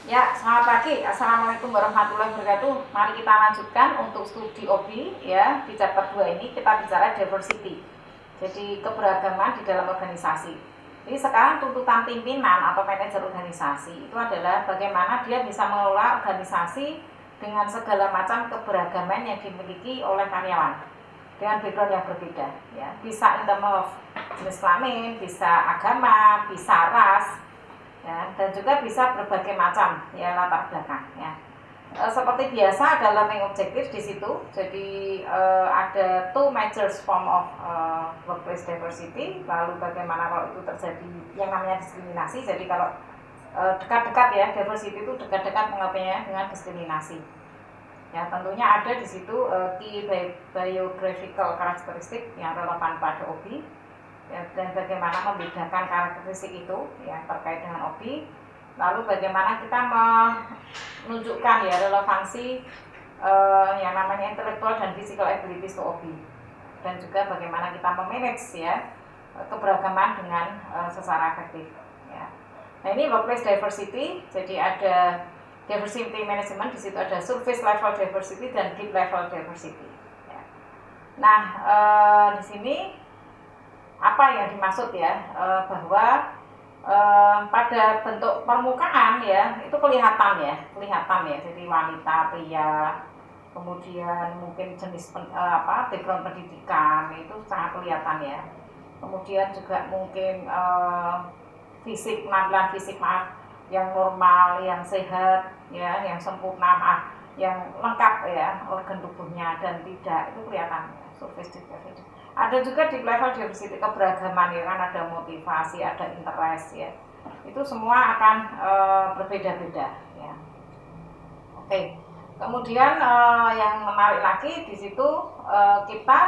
Ya, selamat pagi. Assalamualaikum warahmatullahi wabarakatuh. Mari kita lanjutkan untuk studi OBI ya. Di chapter 2 ini kita bicara diversity. Jadi keberagaman di dalam organisasi. Jadi sekarang tuntutan pimpinan atau manajer organisasi itu adalah bagaimana dia bisa mengelola organisasi dengan segala macam keberagaman yang dimiliki oleh karyawan dengan background yang berbeda ya. Bisa in terms of jenis kelamin, bisa agama, bisa ras, ya, dan juga bisa berbagai macam ya latar belakang ya. Seperti biasa ada learning objective di situ. Jadi ada two major form of workplace diversity. Lalu bagaimana kalau itu terjadi yang namanya diskriminasi. Jadi kalau dekat-dekat ya, diversity itu dekat-dekat mengertinya dengan diskriminasi. Ya, tentunya ada di situ key biographical karakteristik yang relevan pada OBI ya, dan bagaimana membedakan karakteristik itu ya terkait dengan OBI. Lalu bagaimana kita menunjukkan ya relevansi yang namanya intellectual dan physical abilities to OBI, dan juga bagaimana kita memanage ya keberagaman dengan secara efektif ya. Nah, ini workplace diversity. Jadi ada diversity management, di situ ada surface level diversity dan deep level diversity ya. Nah, di sini apa yang dimaksud ya, bahwa pada bentuk permukaan ya itu kelihatan ya, jadi wanita, pria, kemudian mungkin jenis background pendidikan itu sangat kelihatan ya. Kemudian juga mungkin fisik, penampilan fisik yang normal, yang sehat ya, yang sempurna, yang lengkap ya organ tubuhnya dan tidak, itu kelihatan ya, surface diversity. Ada juga di level diversity keberagaman ya kan, ada motivasi, ada interest ya. Itu semua akan berbeda-beda ya. Oke. Kemudian yang menarik lagi di situ, kita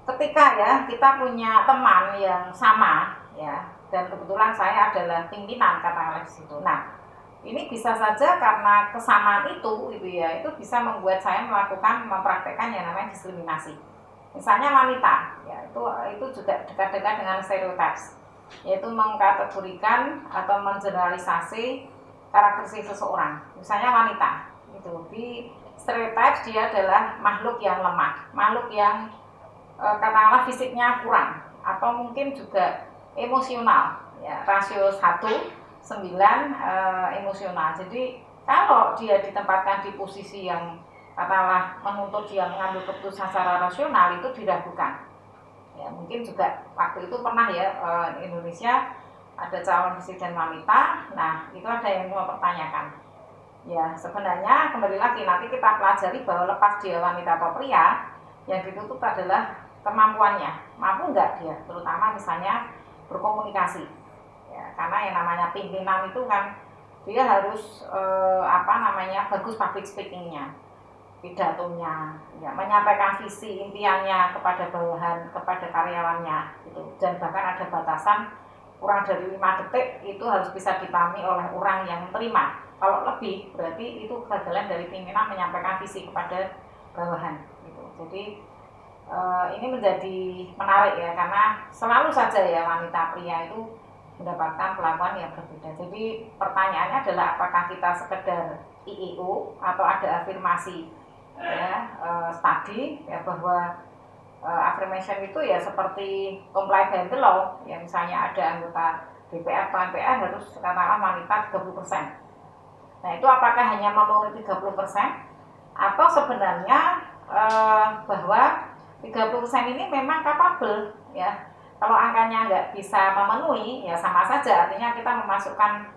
ketika ya kita punya teman yang sama ya, dan kebetulan saya adalah pimpinan katakanlah di situ. Nah, ini bisa saja karena kesamaan itu ya, itu bisa membuat saya mempraktekkan yang namanya diskriminasi. Misalnya wanita, ya itu juga dekat-dekat dengan stereotypes, yaitu mengkategorikan atau mengeneralisasi karakteristik seseorang. Misalnya wanita, itu di stereotypes dia adalah makhluk yang lemah, makhluk yang katakanlah fisiknya kurang, atau mungkin juga emosional, ya, rasio 1:9 emosional. Jadi kalau dia ditempatkan di posisi yang katakanlah menuntut dia mengambil keputusan secara rasional, itu diragukan ya. Mungkin juga waktu itu pernah ya, Indonesia ada calon presiden wanita. Nah, itu ada yang mempertanyakan ya, sebenarnya kembali lagi nanti kita pelajari bahwa lepas dia wanita atau pria, yang ditutup adalah kemampuannya, mampu nggak dia, terutama misalnya berkomunikasi ya, karena yang namanya pimpinan itu kan dia harus bagus public speakingnya, pidatonya, ya, menyampaikan visi impiannya kepada bawahan, kepada karyawannya gitu. Dan bahkan ada batasan kurang dari 5 detik itu harus bisa dipahami oleh orang yang menerima. Kalau lebih berarti itu kegagalan dari pimpinan menyampaikan visi kepada bawahan gitu. Jadi ini menjadi menarik ya, karena selalu saja ya wanita pria itu mendapatkan perlakuan yang berbeda. Jadi pertanyaannya adalah apakah kita sekedar IEO atau ada afirmasi ya, study ya, bahwa affirmation itu ya seperti comply by the law ya, misalnya ada anggota DPR atau MPR harus katakanlah wanita 30%. Nah, itu apakah hanya memenuhi 30% atau sebenarnya bahwa 30% ini memang capable ya. Kalau angkanya nggak bisa memenuhi ya sama saja, artinya kita memasukkan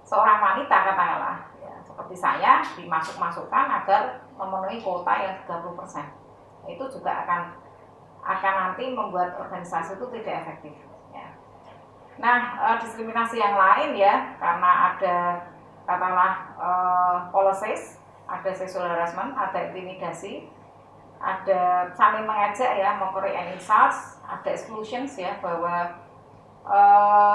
seorang wanita katakanlah ya, seperti saya dimasukkan agar memenuhi kuota yang 30%. Itu juga akan nanti membuat organisasi itu tidak efektif ya. Nah, diskriminasi yang lain ya, karena ada katakanlah policies, ada sexual harassment, ada intimidasi, ada saling mengejek ya, mockery and insults, ada exclusions ya, bahwa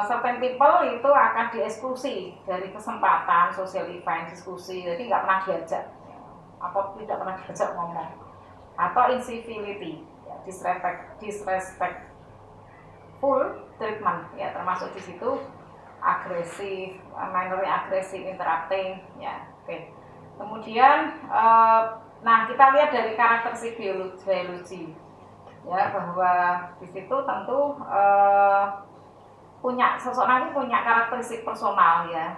certain people itu akan dieksklusi dari kesempatan social event, diskusi, jadi nggak pernah diajak atau tidak pernah diajak ngomong, atau incivility ya, disrespectful treatment ya, termasuk di situ agresif, minorly agresif, interrupting, ya. Oke. Kemudian, nah kita lihat dari karakteristik biologi, ya, bahwa di situ tentu seseorang itu punya karakteristik personal, ya.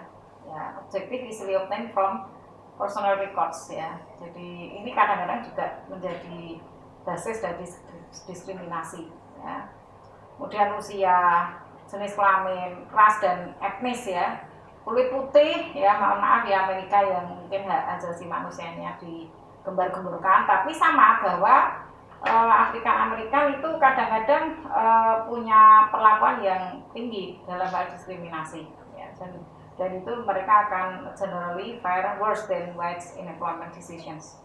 Objektif easily obtained from personal records, ya. Jadi ini kadang-kadang juga menjadi basis dari diskriminasi, ya. Kemudian usia, jenis kelamin, ras dan etnis, ya. Kulit putih, ya, mohon maaf ya Amerika yang mungkin hak asasi manusianya digembar-gemburkan, tapi sama bahwa Afrika Amerika itu kadang-kadang punya perlakuan yang tinggi dalam hal diskriminasi, ya. Dan itu mereka akan generally fare worse than whites in employment decisions.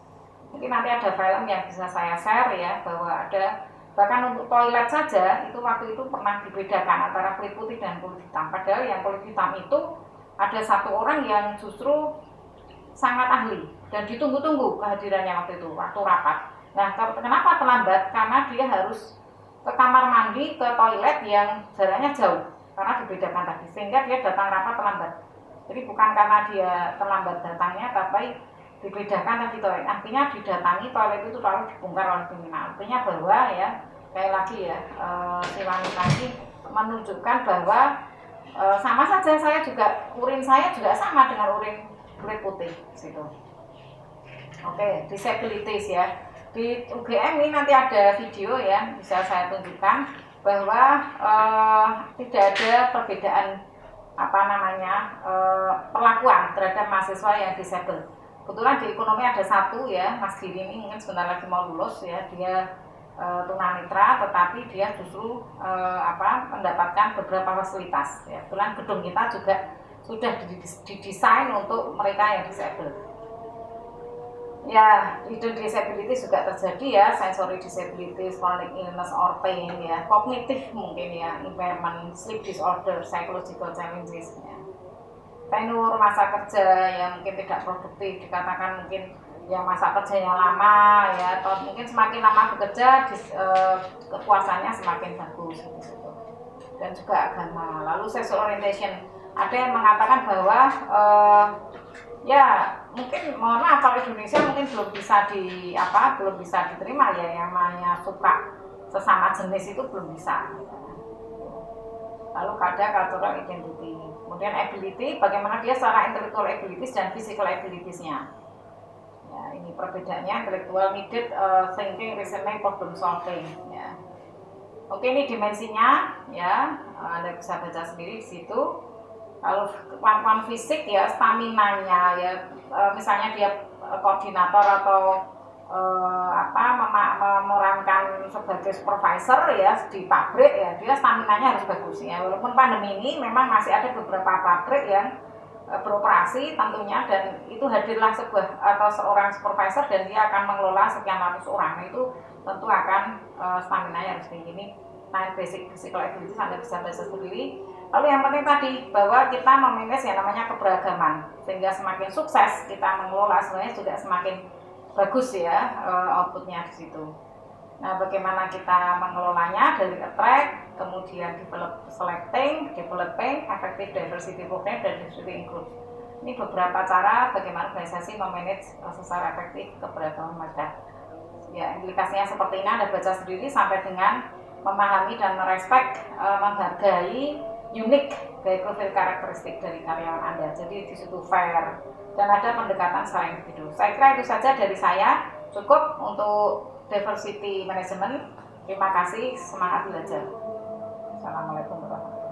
Mungkin nanti ada film yang bisa saya share, ya, bahwa ada bahkan untuk toilet saja itu waktu itu pernah dibedakan antara kulit putih dan kulit hitam. Padahal yang kulit hitam itu ada satu orang yang justru sangat ahli dan ditunggu-tunggu kehadirannya waktu itu, waktu rapat. Nah, kenapa terlambat? Karena dia harus ke kamar mandi, ke toilet yang jaraknya jauh, karena dibedakan tadi, sehingga dia datang rapat terlambat. Jadi bukan karena dia terlambat datangnya, tapi dibedakan tadi toilet. Artinya didatangi toilet itu lalu dibongkar oleh kriminal. Artinya bahwa, ya, sekali lagi, ya, si wanita ini menunjukkan bahwa sama saja urin saya juga sama dengan urin kulit putih situ. Oke, disabilities, ya. Di UGM ini nanti ada video, ya, bisa saya tunjukkan bahwa tidak ada perbedaan perlakuan terhadap mahasiswa yang disable. Kebetulan di ekonomi ada satu, ya, Mas Giri ini mungkin sebentar lagi mau lulus, ya, dia tunanetra, tetapi dia justru mendapatkan beberapa fasilitas, ya. Kebetulan gedung kita juga sudah didesain untuk mereka yang disable. Ya, hidden disability juga terjadi, ya, sensory disability, chronic illness or pain, ya, kognitif mungkin, ya, impairment, sleep disorder, psychological challenges, ya. Tenur masa kerja yang mungkin tidak produktif, dikatakan mungkin yang masa kerjanya lama, ya, atau mungkin semakin lama bekerja kepuasannya semakin bagus, gitu. Dan juga agama. Lalu sexual orientation, ada yang mengatakan bahwa ya mungkin mohon maaf kalau Indonesia mungkin belum bisa diterima, ya, yang namanya suka sesama jenis itu belum bisa. Lalu ada cultural identity, kemudian ability, bagaimana dia secara intellectual abilities dan physical abilities-nya. Ya, ini perbedaannya, intellectual needed thinking, reasoning, problem solving, ya. Oke, ini dimensinya, ya, Anda bisa baca sendiri di situ. Lalu kemampuan fisik, ya, stamina-nya, ya, misalnya dia koordinator atau memerankan sebagai supervisor, ya, di pabrik, ya, dia stamina-nya harus bagus, ya. Walaupun pandemi ini memang masih ada beberapa pabrik yang beroperasi tentunya, dan itu hadirlah seorang supervisor dan dia akan mengelola sekian ratus orang. Nah, itu tentu akan stamina-nya harus tinggi. Ini basic physical abilities, Anda bisa baca sendiri. Lalu yang penting tadi bahwa kita memanage yang namanya keberagaman, sehingga semakin sukses kita mengelola sebenarnya juga semakin bagus, ya, outputnya di situ. Nah, bagaimana kita mengelolanya dari attract, kemudian developing, effective diversity program dan diversity include. Ini beberapa cara bagaimana organisasi memanage secara efektif keberagaman masyarakat. Ya, implikasinya seperti ini, Anda baca sendiri sampai dengan memahami dan menghargai unik gaya profil karakteristik dari karyawan Anda. Jadi di situ fair dan ada pendekatan secara individu. Saya kira itu saja dari saya, cukup untuk diversity management. Terima kasih, semangat belajar. Assalamualaikum warahmatullahi wabarakatuh.